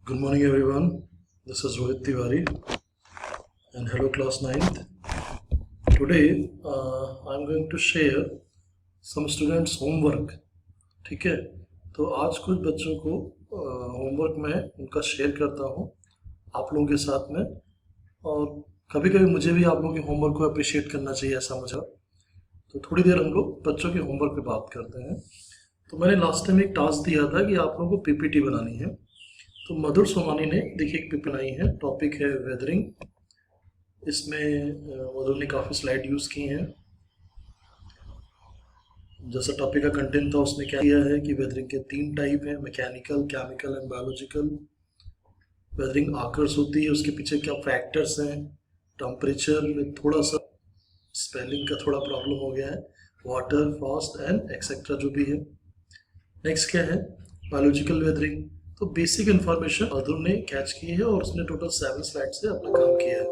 Good morning everyone. This is Rohit Tiwari and hello class 9th. Today I'm going to share some students homework. ठीक है, तो आज कुछ बच्चों को होमवर्क में उनका शेयर करता हूँ आप लोगों के साथ में। और कभी कभी मुझे भी आप लोगों के होमवर्क को अप्रिशिएट करना चाहिए, ऐसा मुझे। तो थोड़ी देर हम लोग बच्चों के होमवर्क पे बात करते हैं। तो मैंने लास्ट टाइम एक टास्क दिया था कि आप लोगों को पीपीटी बनानी है। तो मधुर सोमानी ने देखिए एक पिक बनाई है, टॉपिक है वेदरिंग। इसमें मधुर ने काफ़ी स्लाइड यूज़ की हैं। जैसा टॉपिक का कंटेंट था उसने क्या किया है कि वेदरिंग के 3 टाइप हैं, mechanical, chemical and biological. Weathering occurs होती है, उसके पीछे क्या फैक्टर्स हैं। टेम्परेचर में थोड़ा सा स्पेलिंग का थोड़ा प्रॉब्लम हो गया है, वाटर, फास्ट एंड एक्सेट्रा जो भी है। नेक्स्ट क्या है, बायोलॉजिकल वेदरिंग। तो बेसिक इन्फॉर्मेशन मधुर ने कैच की है और उसने टोटल 7 स्लाइड से अपना काम किया है।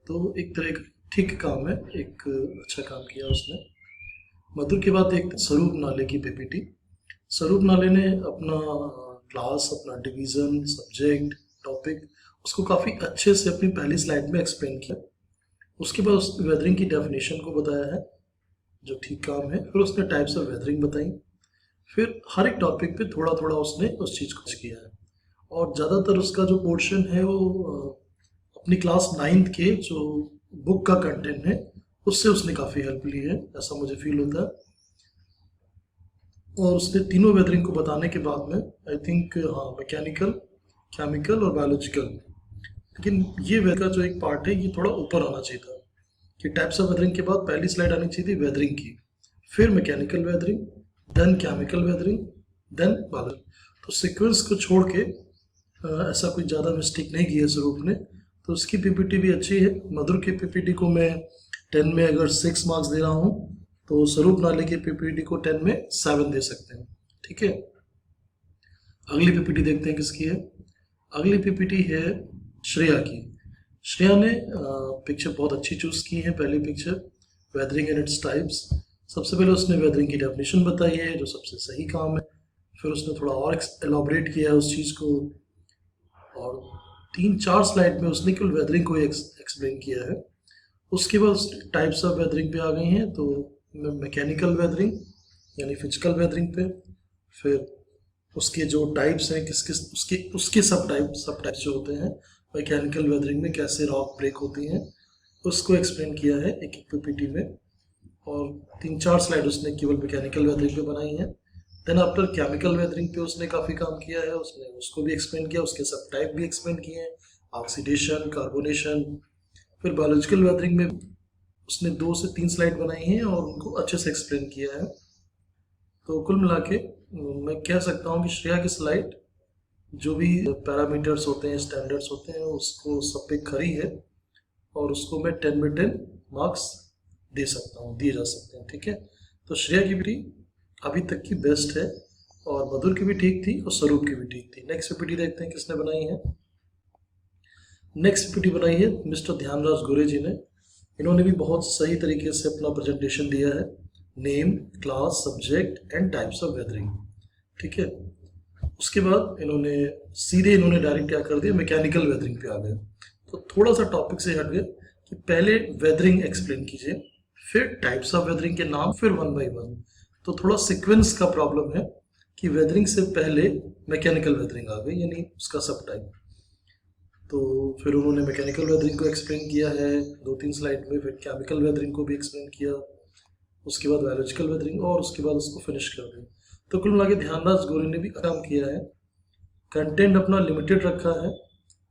तो एक तरह का ठीक काम है, एक अच्छा काम किया उसने। मधुर के बाद एक स्वरूप नाले की पीपीटी। स्वरूप नाले ने अपना क्लास, अपना डिवीज़न, सब्जेक्ट, टॉपिक उसको काफ़ी अच्छे से अपनी पहली स्लाइड में एक्सप्लेन किया। उसके बाद उस वेदरिंग की डेफिनेशन को बताया है, जो ठीक काम है। फिर उसने टाइप्स ऑफ वेदरिंग बताई। फिर हर एक टॉपिक पे थोड़ा थोड़ा उसने उस चीज़ को किया है। और ज़्यादातर उसका जो पोर्शन है वो अपनी क्लास 9th के जो बुक का कंटेंट है उससे उसने काफ़ी हेल्प ली है, ऐसा मुझे फील होता है। और उसने तीनों वेदरिंग को बताने के बाद में आई थिंक मैकेनिकल, केमिकल और बायोलॉजिकल। लेकिन ये वेदर का जो एक पार्ट है ये थोड़ा ऊपर आना चाहिए था कि टाइप्स ऑफ वेदरिंग के बाद पहली स्लाइड आनी चाहिए थी वेदरिंग की, फिर mechanical weathering, then chemical weathering, then biology. तो सीक्वेंस को छोड़ के ऐसा कोई ज़्यादा मिस्टेक नहीं की है स्वरूप ने। तो उसकी पीपीटी भी अच्छी है। मधुर की पीपीटी को मैं 10 में अगर 6 मार्क्स दे रहा हूँ तो स्वरूप नाले की पीपीटी को 10 में 7 दे सकते हैं। ठीक है, अगली पीपीटी देखते हैं किसकी है। अगली पीपीटी है श्रेया की। श्रेया ने पिक्चर बहुत अच्छी चूज़ की है। पहली picture weathering and its types. सबसे पहले उसने वेदरिंग की डेफिनेशन बताई है, जो सबसे सही काम है। फिर उसने थोड़ा और एलाबोरेट किया है उस चीज़ को, और 3-4 स्लाइड में उसने केवल वेदरिंग को एक्सप्लेन किया है। उसके बाद टाइप्स ऑफ वेदरिंग पे आ गई हैं। तो मैकेनिकल वेदरिंग यानी फिजिकल वेदरिंग पे, फिर उसके जो टाइप्स हैं किस किस उसके सब टाइप्स जो होते हैं मैकेनिकल वेदरिंग में, कैसे रॉक ब्रेक होती हैं, उसको एक्सप्लेन किया है एक एक पीपीटी में। और 3-4 स्लाइड उसने केवल मैकेनिकल वेदरिंग पे बनाई है। देन आफ्टर केमिकल वेदरिंग पे उसने काफ़ी काम किया है, उसने उसको भी एक्सप्लेन किया, उसके सब टाइप भी एक्सप्लेन किए हैं, ऑक्सीडेशन, कार्बोनेशन। फिर बायोलॉजिकल वेदरिंग में उसने 2 से 3 स्लाइड बनाई हैं और उनको अच्छे से एक्सप्लेन किया है। तो कुल मिला के मैं कह सकता हूँ कि श्रेया की स्लाइड जो भी पैरामीटर्स होते हैं, स्टैंडर्ड्स होते हैं, उसको सब पे खरी है और उसको मैं 10 में 10 मार्क्स दे सकता हूँ, दिए जा सकते हैं। ठीक है, तो श्रेया की भी अभी तक की बेस्ट है और मधुर की भी ठीक थी और स्वरूप की भी ठीक थी। नेक्स्ट पीपीटी देखते हैं किसने बनाई है। नेक्स्ट पीपीटी बनाई है मिस्टर ध्यानराज गोरे जी ने। इन्होंने भी बहुत सही तरीके से अपना प्रेजेंटेशन दिया है, name, class, subject and types of weathering. ठीक है, उसके बाद इन्होंने डायरेक्ट क्या कर दिया, मैकेनिकल वेदरिंग पे आ गए। तो थोड़ा सा टॉपिक से हट गए कि पहले वेदरिंग एक्सप्लेन कीजिए, फिर टाइप्स ऑफ वेदरिंग के नाम, फिर 1 बाय 1। तो थोड़ा सीक्वेंस का प्रॉब्लम है कि वेदरिंग से पहले मैकेनिकल वेदरिंग आ गई, यानी उसका सब टाइप। तो फिर उन्होंने मैकेनिकल वेदरिंग को एक्सप्लेन किया है 2-3 स्लाइड में, फिर केमिकल वेदरिंग को भी एक्सप्लेन किया, उसके बाद बायोलॉजिकल वेदरिंग, और उसके बाद उसको फिनिश कर दिया। तो कुल मिला के ध्यानराज गोरे ने भी काम किया है। कंटेंट अपना लिमिटेड रखा है।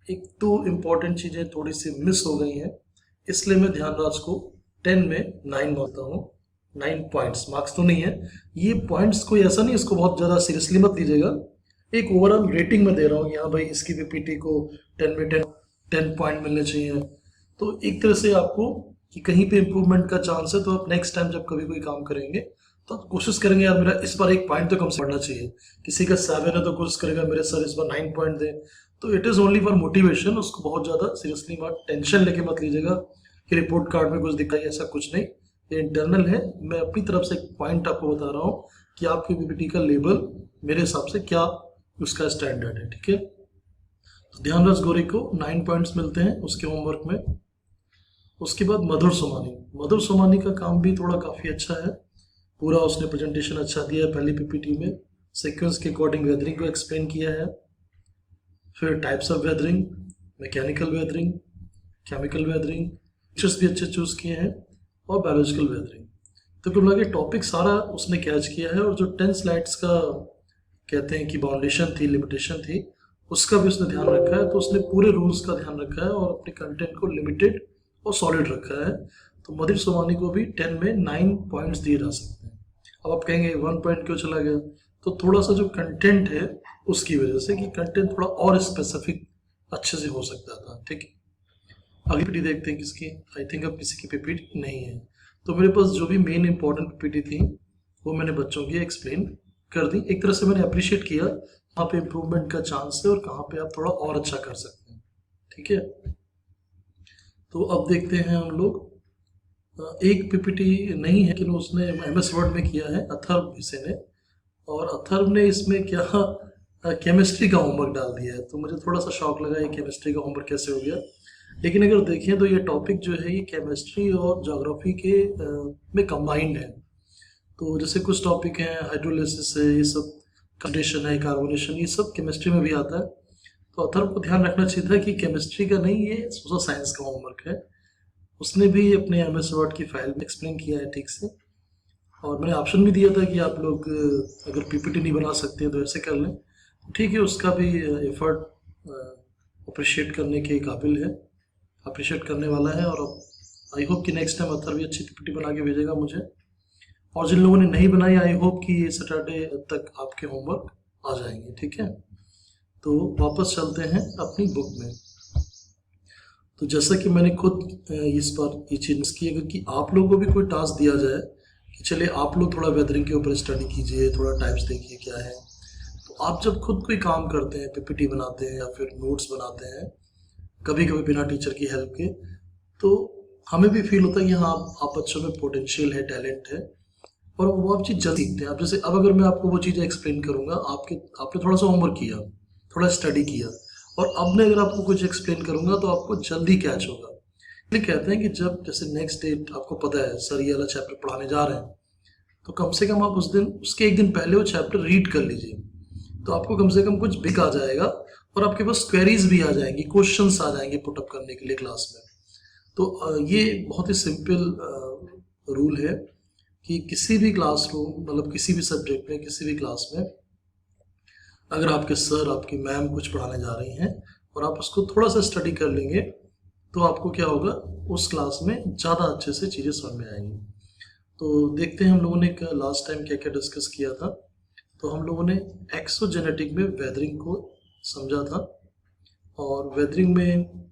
एक तो इम्पॉर्टेंट चीज़ें थोड़ी सी मिस हो गई हैं, इसलिए मैं ध्यानराज को 10 में 9 मानता हूँ। 9 पॉइंट्स, मार्क्स तो नहीं है ये। पॉइंट्स कोई ऐसा नहीं, इसको बहुत ज़्यादा सीरियसली मत लीजिएगा। एक ओवरऑल रेटिंग में दे रहा हूँ कि हाँ भाई इसकी पीपीटी को 10 में 10 पॉइंट मिलने चाहिए। तो एक तरह से आपको कि कहीं पे इम्प्रूवमेंट का चांस है, तो आप नेक्स्ट टाइम जब कभी कोई काम करेंगे तो आप कोशिश करेंगे यार मेरा इस बार 1 पॉइंट तो कम से पड़ना चाहिए। किसी का 7 है तो कोशिश करेगा मेरे सर इस बार 9 पॉइंट दें। तो it is only for motivation, उसको बहुत ज़्यादा सीरियसली मत, टेंशन लेके मत लीजिएगा कि रिपोर्ट कार्ड में कुछ दिखाई, ऐसा कुछ नहीं। ये इंटरनल है। मैं अपनी तरफ से एक पॉइंट आपको बता रहा हूँ कि आपकी पीपीटी का लेवल मेरे हिसाब से क्या उसका स्टैंडर्ड है। ठीक है, ध्यानराज गोरे को 9 पॉइंट्स मिलते हैं उसके होमवर्क में। उसके बाद मधुर सोमानी का काम भी थोड़ा काफ़ी अच्छा है, पूरा उसने प्रेजेंटेशन अच्छा दिया है पहली पीपीटी में, सीक्वेंस के अकॉर्डिंग वेदरिंग को एक्सप्लेन किया है। फिर types of weathering, mechanical weathering, chemical weathering, pictures भी अच्छे चूज किए हैं, और बायोलॉजिकल वेदरिंग। तो कुल मिला के टॉपिक सारा उसने कैच किया है, और जो 10 स्लाइड्स का कहते हैं कि बाउंडेशन थी, लिमिटेशन थी, उसका भी उसने ध्यान रखा है। तो उसने पूरे रूल्स का ध्यान रखा है और अपने कंटेंट को लिमिटेड और सॉलिड रखा है। तो मधुर सोमानी को भी 10 में 9 पॉइंट्स दिए जा सकते हैं। अब आप कहेंगे 1 पॉइंट क्यों चला गया, तो थोड़ा सा जो कंटेंट है उसकी वजह से, कि कंटेंट थोड़ा और स्पेसिफिक अच्छे से हो सकता था। ठीक है, अगली पीपीटी देखते हैं किसकी। आई थिंक अब किसी की पीपीटी नहीं है, तो मेरे पास जो भी मेन इंपॉर्टेंट पीपीटी थी वो मैंने बच्चों की एक्सप्लेन कर दी। एक तरह से मैंने अप्रिशिएट किया कहाँ पे इम्प्रूवमेंट का चांस है और कहाँ पे आप थोड़ा और अच्छा कर सकते हैं। ठीक है, तो अब देखते हैं हम लोग। एक पीपीटी नहीं है, लेकिन उसने MS वर्ड में किया है, अथर्व विषय ने, और अथर्व ने इसमें क्या केमिस्ट्री का होमवर्क डाल दिया है। तो मुझे थोड़ा सा शौक लगा ये केमिस्ट्री का होमवर्क कैसे हो गया। लेकिन अगर देखें तो ये टॉपिक जो है ये केमिस्ट्री और ज्योग्राफी के में कंबाइंड है। तो जैसे कुछ टॉपिक हैं, हाइड्रोलिसिस है, ये सब कंडेंसेशन है, कार्बोनेशन, ये सब केमिस्ट्री में भी आता है। तो अथर्व को ध्यान रखना चाहिए था कि केमिस्ट्री का नहीं, ये सोशल साइंस का होमवर्क है। उसने भी अपने MS वर्ड की फाइल में एक्सप्लेन किया है ठीक से, और मैंने ऑप्शन भी दिया था कि आप लोग अगर पीपीटी नहीं बना सकते तो ऐसे कर लें। ठीक है, उसका भी एफर्ट अप्रिशिएट करने के काबिल है, अप्रिशिएट करने वाला है। और आई होप कि नेक्स्ट टाइम अथर्व भी अच्छी पीपीटी बना के भेजेगा मुझे। और जिन लोगों ने नहीं बनाई, आई होप कि ये सैटरडे तक आपके होमवर्क आ जाएंगे। ठीक है, तो वापस चलते हैं अपनी बुक में। तो जैसा कि मैंने खुद इस बार ये चीज की है कि आप लोगों को भी कोई टास्क दिया जाए कि चलिए आप लोग थोड़ा वेदरिंग के ऊपर स्टडी कीजिए, थोड़ा टाइप्स देखिए क्या है। तो आप जब खुद कोई काम करते हैं, पीपीटी बनाते हैं या फिर नोट्स बनाते हैं, कभी कभी बिना टीचर की हेल्प के, तो हमें भी फील होता है कि हाँ आप बच्चों में पोटेंशियल है, टैलेंट है, और वो आप चीज़ जल्दी सीखते हैं। अब जैसे अब अगर मैं आपको वो चीज़ें एक्सप्लेन करूँगा, आपने थोड़ा सा होमवर्क किया, थोड़ा स्टडी किया, और अब मैं अगर आपको कुछ एक्सप्लेन करूँगा तो आपको जल्दी कैच होगा। इसलिए कहते हैं कि जब जैसे नेक्स्ट डेट आपको पता है सर ये वाला चैप्टर पढ़ाने जा रहे हैं, तो कम से कम आप उस दिन, उसके एक दिन पहले वो चैप्टर रीड कर लीजिए, तो आपको कम से कम कुछ बिक आ जाएगा, और आपके पास क्वेरीज भी आ जाएंगी, क्वेश्चंस आ जाएंगे पुटअप करने के लिए क्लास में। तो ये बहुत ही सिंपल रूल है कि किसी भी क्लासरूम, मतलब किसी भी सब्जेक्ट में, किसी भी क्लास में, अगर आपके सर, आपकी मैम कुछ पढ़ाने जा रही हैं और आप उसको थोड़ा सा स्टडी कर लेंगे, तो आपको क्या होगा, उस क्लास में ज़्यादा अच्छे से चीज़ें समझ में आएंगी। तो देखते हैं हम लोगों ने लास्ट टाइम क्या क्या डिस्कस किया था। तो हम लोगों ने एक्सोजेनेटिक में वेदरिंग को समझा था, और वेदरिंग में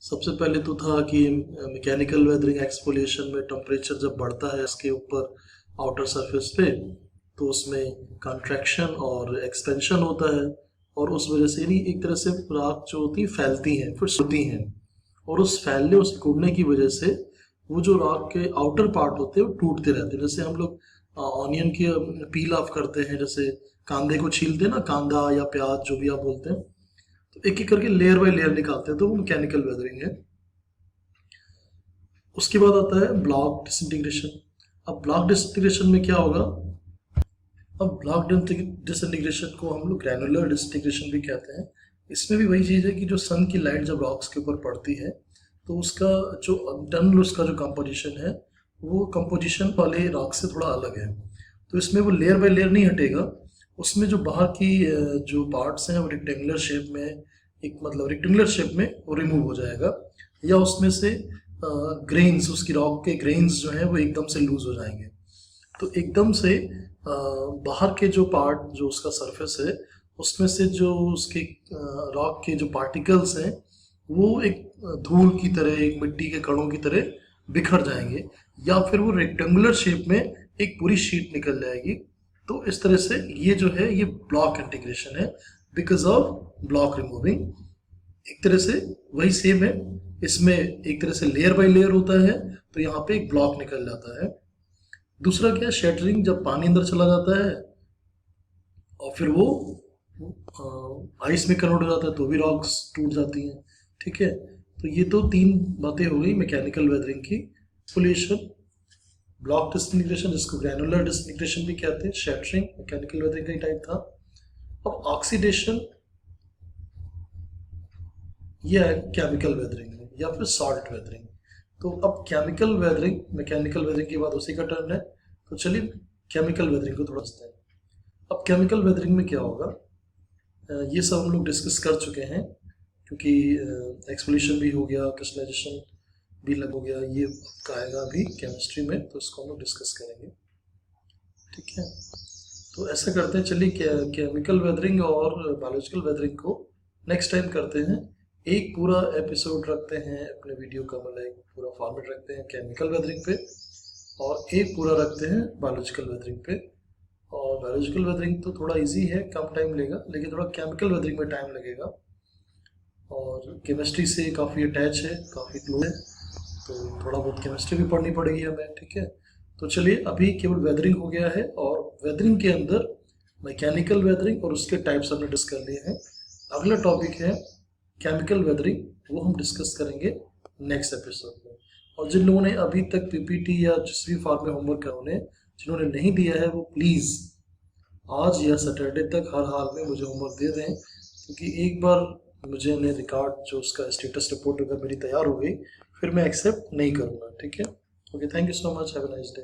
सबसे पहले तो था कि मैकेनिकल वेदरिंग, एक्सफोलिएशन में टेम्परेचर जब बढ़ता है इसके ऊपर आउटर सरफेस पे, तो उसमें कंट्रैक्शन और एक्सपेंशन होता है, और उस वजह से यानी एक तरह से राख जो होती है फैलती हैं, फिर सूखती हैं, और उस फैलने और सिकुड़ने की वजह से वो जो राख के आउटर पार्ट होते हैं वो टूटते रहते हैं। जैसे हम लोग ऑनियन की पील ऑफ करते हैं, जैसे कांदे को छीलते हैं ना, कांदा या प्याज जो भी आप बोलते हैं, तो एक एक करके लेयर बाय लेयर निकालते हैं, तो वो मैकेनिकल वेदरिंग है। उसके बाद आता है ब्लॉक डिसइंटीग्रेशन। अब ब्लॉक डिसइंटीग्रेशन में क्या होगा, अब ब्लॉक डिसइंटीग्रेशन को हम लोग ग्रैनुलर डिसइंटीग्रेशन भी कहते हैं। इसमें भी वही चीज़ है कि जो सन की लाइट जब रॉक्स के ऊपर पड़ती है, तो उसका जो इंटरनल उसका जो कंपोजिशन है, वो कंपोजिशन वाले रॉक से थोड़ा अलग है। तो इसमें वो लेयर बाय लेयर नहीं हटेगा, उसमें जो बाहर की जो पार्ट्स हैं वो रेक्टेंगुलर शेप में, एक मतलब रेक्टेंगुलर शेप में वो रिमूव हो जाएगा, या उसमें से ग्रेन्स, उसकी रॉक के ग्रेन्स जो हैं वो एकदम से लूज हो जाएंगे। तो एकदम से बाहर के जो पार्ट, जो उसका सरफेस है, उसमें से जो उसके रॉक के जो पार्टिकल्स हैं वो एक धूल की तरह, एक मिट्टी के कणों की तरह बिखर जाएंगे, या फिर वो रेक्टेंगुलर शेप में एक पूरी शीट निकल जाएगी। तो इस तरह से ये जो है ये ब्लॉक इंटीग्रेशन है, बिकॉज ऑफ ब्लॉक रिमूविंग। एक तरह से वही सेम है, इसमें एक तरह से लेयर बाय लेयर होता है, तो यहाँ पे एक ब्लॉक निकल जाता है। दूसरा क्या है, शैटरिंग, जब पानी अंदर चला जाता है और फिर वो आइस में कन्वर्ट हो जाता है तो भी रॉक्स टूट जाती हैं। ठीक है, तो ये तो 3 बातें हो गई मैकेनिकल वेदरिंग की। पोल्यूशन, ब्लॉक डिसइंटीग्रेशन जिसको ग्रैनुलर डिसइंटीग्रेशन भी कहते हैं, शैटरिंग मैकेनिकल वेदरिंग का ही टाइप था। अब ऑक्सीडेशन, ये है केमिकल वेदरिंग में, या फिर सॉल्ट वेदरिंग। तो अब केमिकल वेदरिंग मैकेनिकल वेदरिंग के बाद उसी का टर्न है, तो चलिए केमिकल वेदरिंग को थोड़ा समझते हैं। अब केमिकल वेदरिंग में क्या होगा, ये सब हम लोग डिस्कस कर चुके हैं, क्योंकि एक्सपोल्यूशन भी हो गया, क्रिस्टलाइजेशन भी लग हो गया, ये आएगा अभी केमिस्ट्री में, तो इसको हम लोग डिस्कस करेंगे। ठीक है, तो ऐसा करते हैं, चलिए केमिकल वेदरिंग और बायोलॉजिकल वेदरिंग को नेक्स्ट टाइम करते हैं। एक पूरा एपिसोड रखते हैं अपने वीडियो का, मतलब एक पूरा फॉर्मेट रखते हैं केमिकल वेदरिंग पे, और एक पूरा रखते हैं बायोलॉजिकल वेदरिंग पे। और बायोलॉजिकल वेदरिंग तो थोड़ा इजी है, कम टाइम लेगा, लेकिन थोड़ा केमिकल वेदरिंग में टाइम लगेगा, और केमिस्ट्री से काफ़ी अटैच है, काफ़ी क्लोज है, तो थोड़ा बहुत केमिस्ट्री भी पढ़नी पड़ेगी हमें। ठीक है, तो चलिए अभी केवल वेदरिंग हो गया है, और वेदरिंग के अंदर मैकेनिकल वेदरिंग और उसके टाइप्स हमने डिस्कस कर लिए हैं। अगला टॉपिक है केमिकल वेदरिंग, वो हम डिस्कस करेंगे नेक्स्ट एपिसोड में। और जिन लोगों ने अभी तक पीपीटी या जिस भी फॉर्म में होमवर्क है उन्हें जिन्होंने नहीं दिया है, वो प्लीज़ आज या सैटरडे तक हर हाल में मुझे होमवर्क दे दें, क्योंकि एक बार मुझे ने रिकॉर्ड जो उसका स्टेटस रिपोर्ट अगर मेरी तैयार हो गई, फिर मैं एक्सेप्ट नहीं करूँगा। ठीक है, okay, thank you so much, have a nice day.